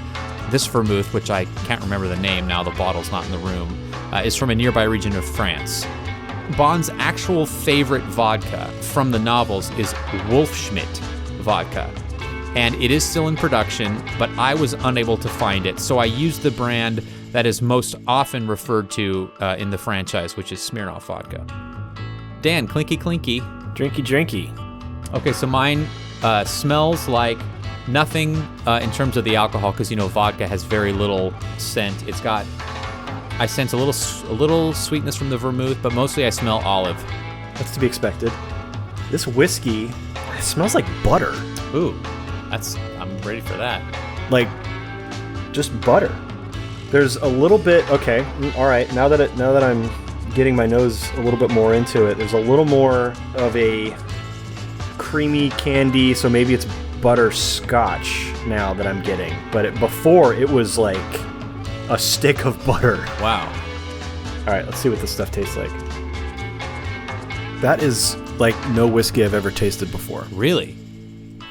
This vermouth, which I can't remember the name now, the bottle's not in the room, is from a nearby region of France. Bond's actual favorite vodka from the novels is Wolfschmidt, vodka. And it is still in production, but I was unable to find it. So I used the brand that is most often referred to in the franchise, which is Smirnoff vodka. Dan, clinky clinky. Drinky drinky. Okay, so mine smells like nothing in terms of the alcohol, because vodka has very little scent. I sense a little sweetness from the vermouth, but mostly I smell olive. That's to be expected. This whiskey, it smells like butter. Ooh, I'm ready for that. Like, just butter. There's a little bit. Okay, all right. Now that I'm getting my nose a little bit more into it, there's a little more of a creamy candy. So maybe it's butterscotch now that I'm getting. But before it was like a stick of butter. Wow. All right, let's see what this stuff tastes like. That is like no whiskey I've ever tasted before. Really?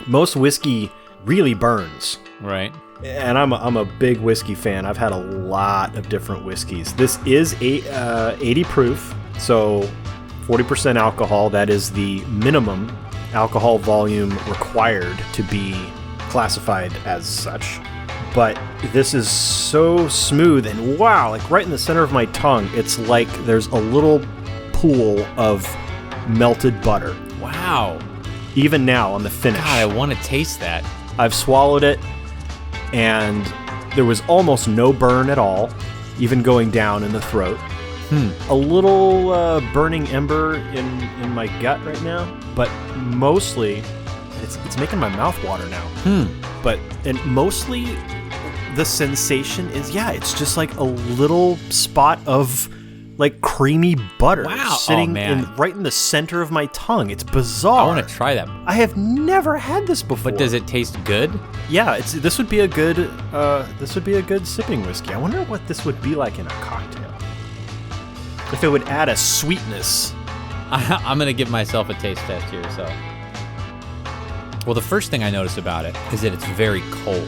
Most whiskey really burns. Right. And I'm a big whiskey fan. I've had a lot of different whiskeys. This is 80 proof, so 40% alcohol. That is the minimum alcohol volume required to be classified as such. But this is so smooth and wow, like right in the center of my tongue, it's like there's a little pool of melted butter. Wow. Even now on the finish. God, I want to taste that. I've swallowed it, and there was almost no burn at all, even going down in the throat. A little burning ember in my gut right now, but mostly it's making my mouth water now. And mostly the sensation is, it's just like a little spot of like creamy butter sitting right in the center of my tongue. It's bizarre. I want to try that. I have never had this before. But does it taste good? Yeah, this would be a good sipping whiskey. I wonder what this would be like in a cocktail. If it would add a sweetness. I'm going to give myself a taste test here. So, well, the first thing I notice about it is that it's very cold.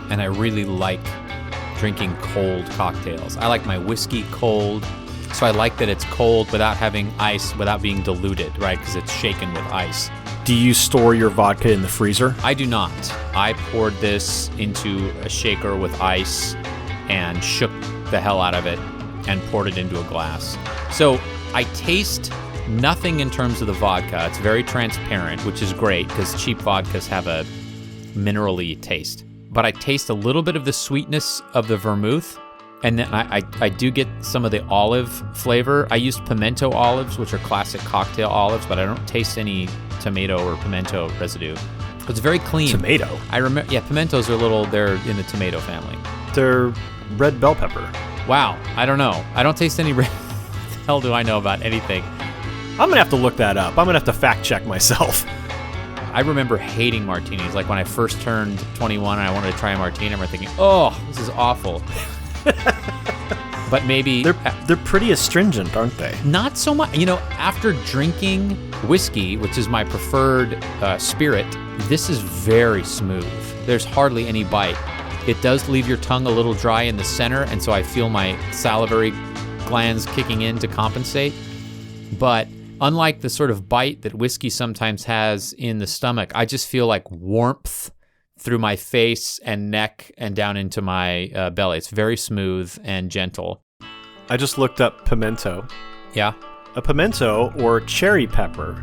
And I really like drinking cold cocktails. I like my whiskey cold, so I like that it's cold without having ice, without being diluted, right? Because it's shaken with ice. Do you store your vodka in the freezer? I do not. I poured this into a shaker with ice and shook the hell out of it and poured it into a glass. So I taste nothing in terms of the vodka. It's very transparent, which is great because cheap vodkas have a minerally taste. But I taste a little bit of the sweetness of the vermouth, and then I do get some of the olive flavor. I used pimento olives, which are classic cocktail olives, but I don't taste any tomato or pimento residue. It's very clean. Tomato? I remember, pimentos are they're in the tomato family. They're red bell pepper. Wow, I don't know. I don't taste any red. What the hell do I know about anything? I'm going to have to look that up. I'm going to have to fact check myself. I remember hating martinis. Like when I first turned 21 and I wanted to try a martini, I remember thinking, oh, this is awful. But maybe... They're pretty astringent, aren't they? Not so much. After drinking whiskey, which is my preferred spirit, this is very smooth. There's hardly any bite. It does leave your tongue a little dry in the center, and so I feel my salivary glands kicking in to compensate. But unlike the sort of bite that whiskey sometimes has in the stomach, I just feel like warmth through my face and neck and down into my belly. It's very smooth and gentle. I just looked up pimento. Yeah. A pimento, or cherry pepper,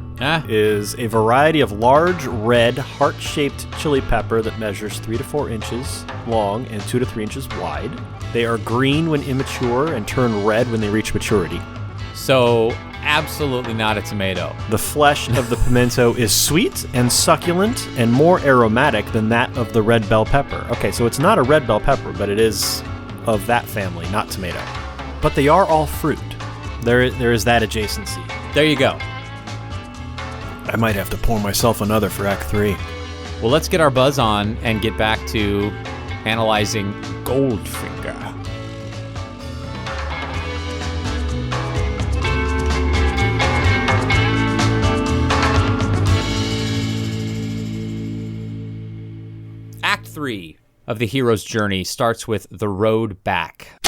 is a variety of large, red, heart-shaped chili pepper that measures 3 to 4 inches long and 2 to 3 inches wide. They are green when immature and turn red when they reach maturity. So, absolutely not a tomato. The flesh of the pimento is sweet and succulent and more aromatic than that of the red bell pepper. Okay, so it's not a red bell pepper, but it is of that family, not tomato. But they are all fruit. There is that adjacency. There you go. I might have to pour myself another for Act 3. Well, let's get our buzz on and get back to analyzing Goldfinger. Act 3 of the hero's journey starts with the road back,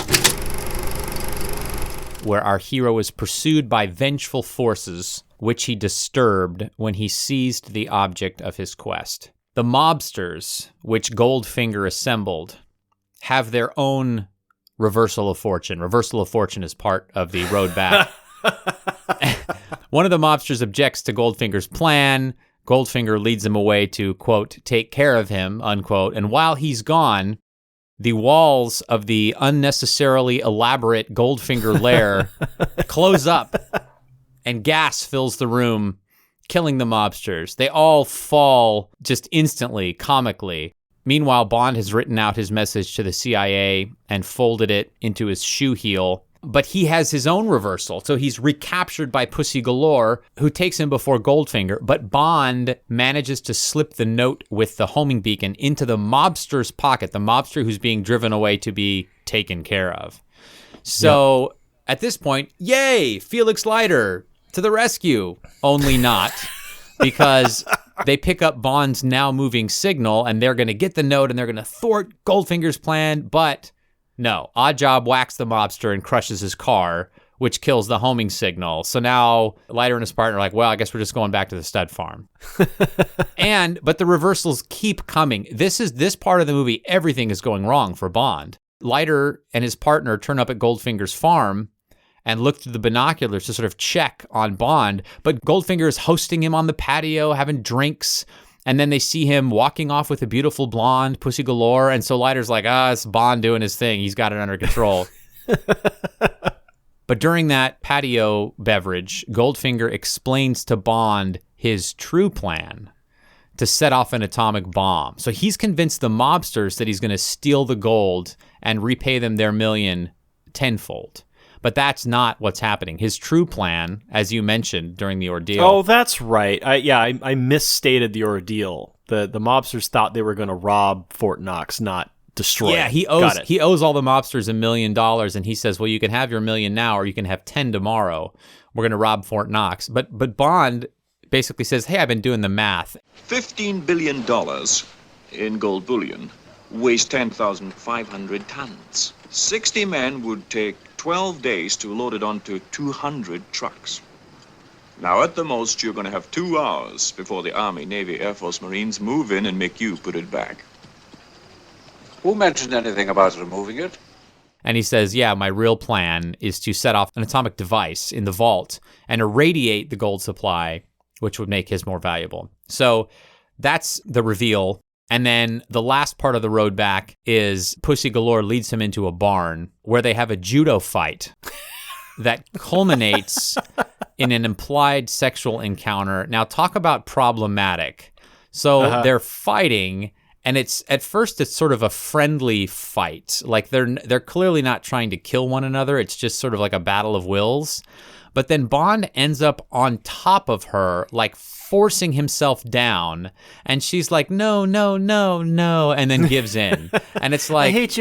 where our hero is pursued by vengeful forces which he disturbed when he seized the object of his quest. The mobsters, which Goldfinger assembled, have their own reversal of fortune. Reversal of fortune is part of the road back. One of the mobsters objects to Goldfinger's plan. Goldfinger leads him away to, quote, take care of him, unquote. And while he's gone, the walls of the unnecessarily elaborate Goldfinger lair close up, and gas fills the room, killing the mobsters. They all fall just instantly, comically. Meanwhile, Bond has written out his message to the CIA and folded it into his shoe heel. But he has his own reversal. So he's recaptured by Pussy Galore, who takes him before Goldfinger. But Bond manages to slip the note with the homing beacon into the mobster's pocket, the mobster who's being driven away to be taken care of. So at this point, yay, Felix Leiter to the rescue. Only not, because they pick up Bond's now moving signal, and they're going to get the note, and they're going to thwart Goldfinger's plan, but no, Oddjob whacks the mobster and crushes his car, which kills the homing signal. So now Leiter and his partner are like, well, I guess we're just going back to the stud farm. But the reversals keep coming. This part of the movie, everything is going wrong for Bond. Leiter and his partner turn up at Goldfinger's farm and look through the binoculars to sort of check on Bond. But Goldfinger is hosting him on the patio, having drinks. And then they see him walking off with a beautiful blonde, Pussy Galore. And so Leiter's like, it's Bond doing his thing. He's got it under control. But during that patio beverage, Goldfinger explains to Bond his true plan to set off an atomic bomb. So he's convinced the mobsters that he's going to steal the gold and repay them their million tenfold. But that's not what's happening. His true plan, as you mentioned during the ordeal. Oh, that's right. I misstated the ordeal. The mobsters thought they were going to rob Fort Knox, not destroy it. Yeah, he owes all the mobsters $1 million, and he says, well, you can have your $1 million now, or you can have 10 tomorrow. We're going to rob Fort Knox. But Bond basically says, hey, I've been doing the math. $15 billion in gold bullion weighs 10,500 tons. 60 men would take 12 days to load it onto 200 trucks. Now, at the most, you're going to have 2 hours before the Army, Navy, Air Force, Marines move in and make you put it back. Who mentioned anything about removing it? And he says, yeah, my real plan is to set off an atomic device in the vault and irradiate the gold supply, which would make his more valuable. So that's the reveal. And then the last part of the road back is Pussy Galore leads him into a barn where they have a judo fight that culminates in an implied sexual encounter. Now, talk about problematic. So they're fighting, and at first it's sort of a friendly fight. Like they're clearly not trying to kill one another. It's just sort of like a battle of wills. But then Bond ends up on top of her, like forcing himself down, and she's like, no, and then gives in. And it's like, I hate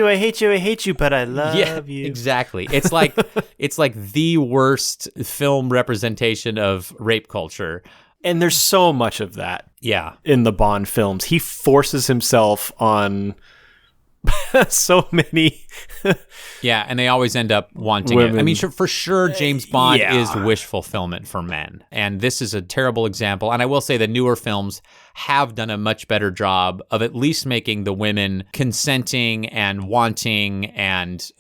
you, but I love you. Exactly. It's like the worst film representation of rape culture. And there's so much of that. Yeah. In the Bond films. He forces himself on so many yeah, and they always end up wanting women. it. I mean, for sure, James Bond is wish fulfillment for men. And this is a terrible example. And I will say the newer films have done a much better job of at least making the women consenting and wanting and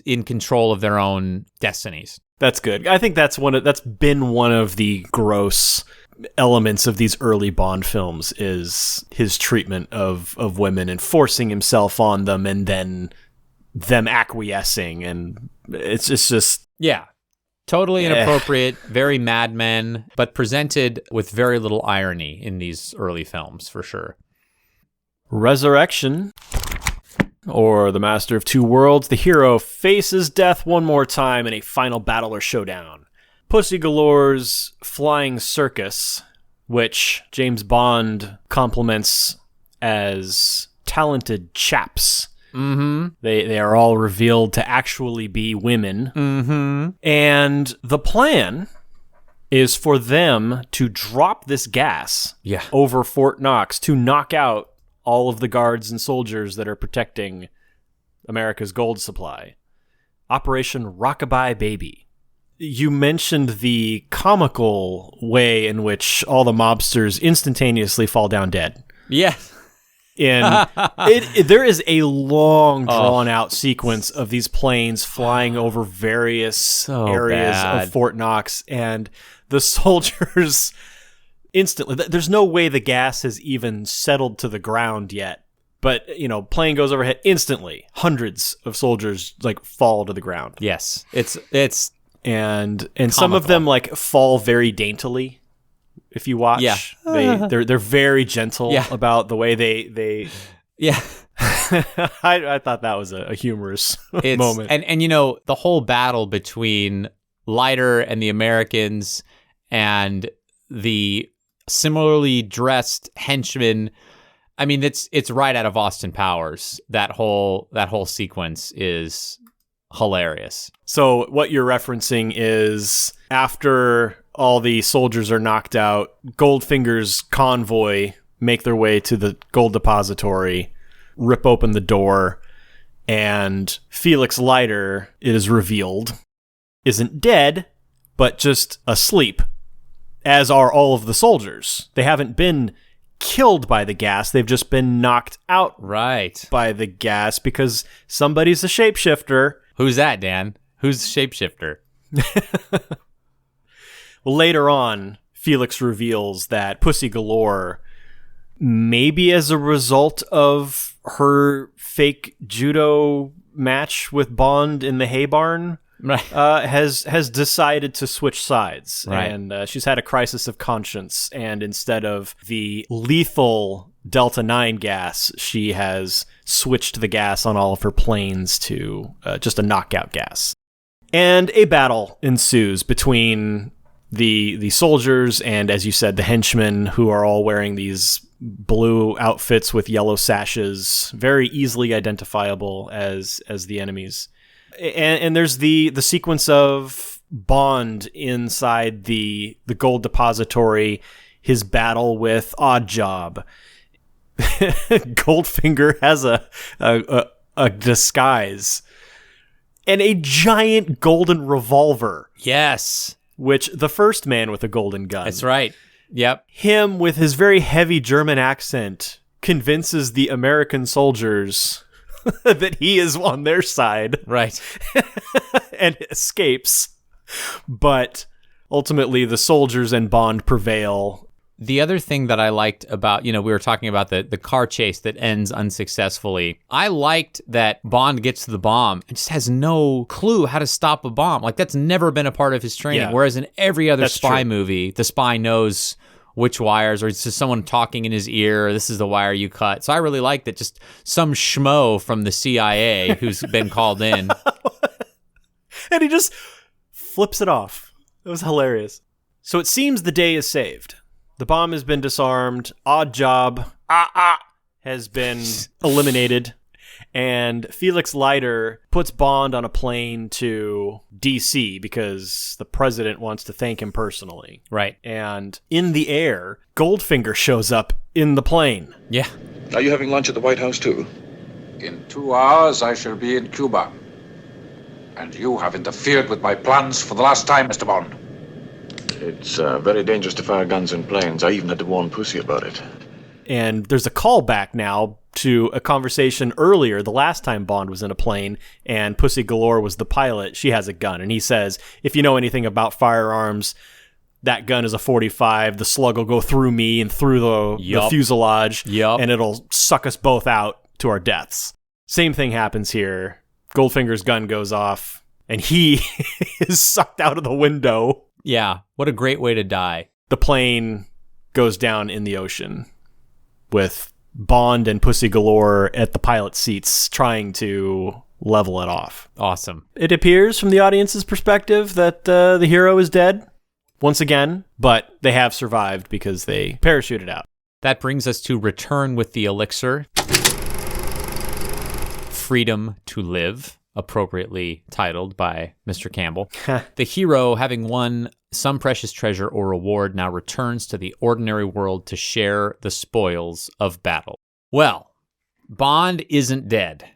in control of their own destinies. That's good. I think that's been one of the gross elements of these early Bond films is his treatment of women and forcing himself on them and then them acquiescing, and it's just totally inappropriate, very Mad Men, but presented with very little irony in these early films for sure. Resurrection, or the Master of Two Worlds, the hero faces death one more time in a final battle or showdown. Pussy Galore's Flying Circus, which James Bond compliments as talented chaps. Mm-hmm. They are all revealed to actually be women. Mm-hmm. And the plan is for them to drop this gas over Fort Knox to knock out all of the guards and soldiers that are protecting America's gold supply. Operation Rockabye Baby. you mentioned the comical way in which all the mobsters instantaneously fall down dead. Yeah. And there is a long, drawn-out sequence of these planes flying over various areas of Fort Knox, and the soldiers instantly... There's no way the gas has even settled to the ground yet, but, plane goes overhead instantly. Hundreds of soldiers, fall to the ground. Yes. It's And some of them, fall very daintily. If you watch, they're very gentle about the way they I thought that was a humorous moment. And the whole battle between Leiter and the Americans and the similarly dressed henchmen. I mean, it's right out of Austin Powers. That whole sequence is hilarious. So what you're referencing is after all the soldiers are knocked out, Goldfinger's convoy make their way to the gold depository, rip open the door, and Felix Leiter, it is revealed, isn't dead, but just asleep, as are all of the soldiers. They haven't been killed by the gas, they've just been knocked out by the gas because somebody's a shapeshifter. Who's that, Dan? Who's the shapeshifter? Well, later on, Felix reveals that Pussy Galore, maybe as a result of her fake judo match with Bond in the hay barn, has decided to switch sides. Right. And she's had a crisis of conscience. And instead of the lethal Delta 9 gas, she has switched the gas on all of her planes to just a knockout gas. And a battle ensues between the soldiers and, as you said, the henchmen, who are all wearing these blue outfits with yellow sashes, very easily identifiable as the enemies. And there's the sequence of Bond inside the gold depository, his battle with Oddjob. Goldfinger has a disguise and a giant golden revolver. Yes. Which the first man with a golden gun. That's right. Yep. Him with his very heavy German accent convinces the American soldiers that he is on their side. Right. And escapes. But ultimately the soldiers and Bond prevail. The other thing that I liked about, we were talking about the car chase that ends unsuccessfully. I liked that Bond gets to the bomb and just has no clue how to stop a bomb. That's never been a part of his training. Yeah. Whereas in every other spy movie, the spy knows which wires, or it's just someone talking in his ear, or this is the wire you cut. So I really like that just some schmo from the CIA who's been called in. And he just flips it off. It was hilarious. So it seems the day is saved. The bomb has been disarmed. Oddjob has been eliminated. And Felix Leiter puts Bond on a plane to D.C. because the president wants to thank him personally. Right. And in the air, Goldfinger shows up in the plane. Yeah. Are you having lunch at the White House, too? In 2 hours, I shall be in Cuba. And you have interfered with my plans for the last time, Mr. Bond. It's very dangerous to fire guns in planes. I even had to warn Pussy about it. And there's a callback now to a conversation earlier, the last time Bond was in a plane, and Pussy Galore was the pilot. She has a gun, and he says, if you know anything about firearms, that gun is a .45. The slug will go through me and through the fuselage, and it'll suck us both out to our deaths. Same thing happens here. Goldfinger's gun goes off, and he is sucked out of the window. Yeah, what a great way to die. The plane goes down in the ocean with Bond and Pussy Galore at the pilot seats trying to level it off. Awesome. It appears from the audience's perspective that the hero is dead once again, but they have survived because they parachuted out. That brings us to Return with the Elixir. Freedom to Live, appropriately titled by Mr. Campbell. The hero, having won some precious treasure or reward, now returns to the ordinary world to share the spoils of battle. Well, Bond isn't dead.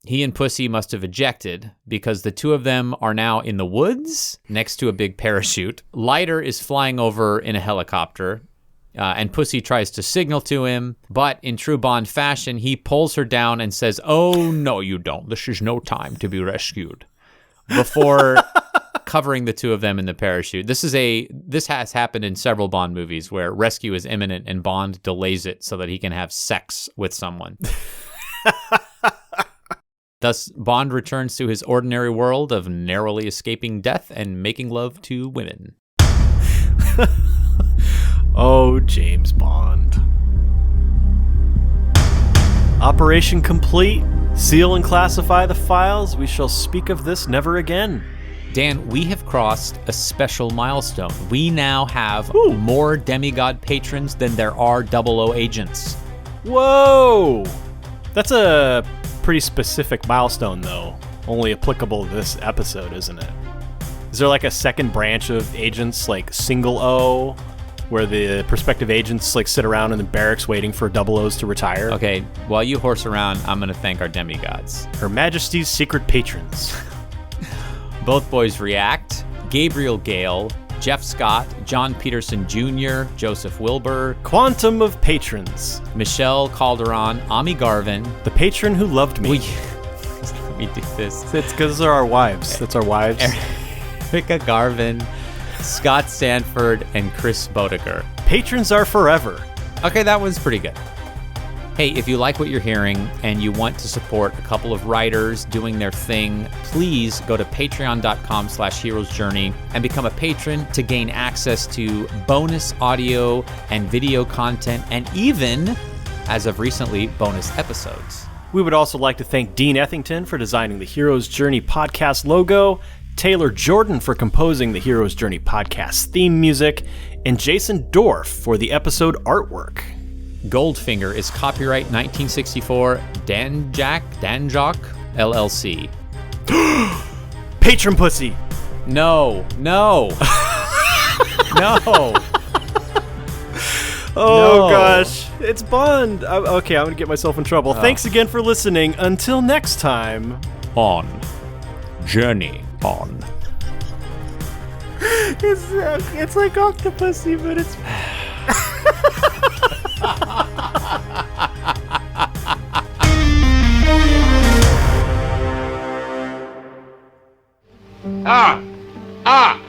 He and Pussy must have ejected because the two of them are now in the woods next to a big parachute. Leiter is flying over in a helicopter, and Pussy tries to signal to him, but in true Bond fashion, he pulls her down and says, "Oh, no, you don't. This is no time to be rescued," before covering the two of them in the parachute. This has happened in several Bond movies where rescue is imminent and Bond delays it so that he can have sex with someone. Thus, Bond returns to his ordinary world of narrowly escaping death and making love to women. Oh, James Bond. Operation complete. Seal and classify the files. We shall speak of this never again. Dan, we have crossed a special milestone. We now have more demigod patrons than there are 00 agents. Whoa! That's a pretty specific milestone, though. Only applicable to this episode, isn't it? Is there like a second branch of agents, like single O, where the prospective agents like sit around in the barracks waiting for 00s to retire? Okay, while you horse around, I'm going to thank our demigods. Her Majesty's secret patrons. Both boys react. Gabriel Gale, Jeff Scott, John Peterson Jr., Joseph Wilbur, Quantum of patrons. Michelle Calderon, Ami Garvin. The patron who loved me. Let me do this. It's because they're our wives. That's our wives. Erica Garvin, Scott Sanford, and Chris Bodeker. Patrons are forever. Okay, that one's pretty good. Hey, if you like what you're hearing and you want to support a couple of writers doing their thing, please go to patreon.com/heroesjourney and become a patron to gain access to bonus audio and video content, and even, as of recently, bonus episodes. We would also like to thank Dean Ethington for designing the Heroes Journey podcast logo, Taylor Jordan for composing the Heroes Journey podcast theme music, and Jason Dorff for the episode artwork. Goldfinger is copyright 1964 Danjak LLC. Patron pussy. No. No. Oh, gosh. It's Bond. Okay, I'm going to get myself in trouble. Thanks again for listening. Until next time. On. Journey on. It's like Octopussy, but it's... Ah!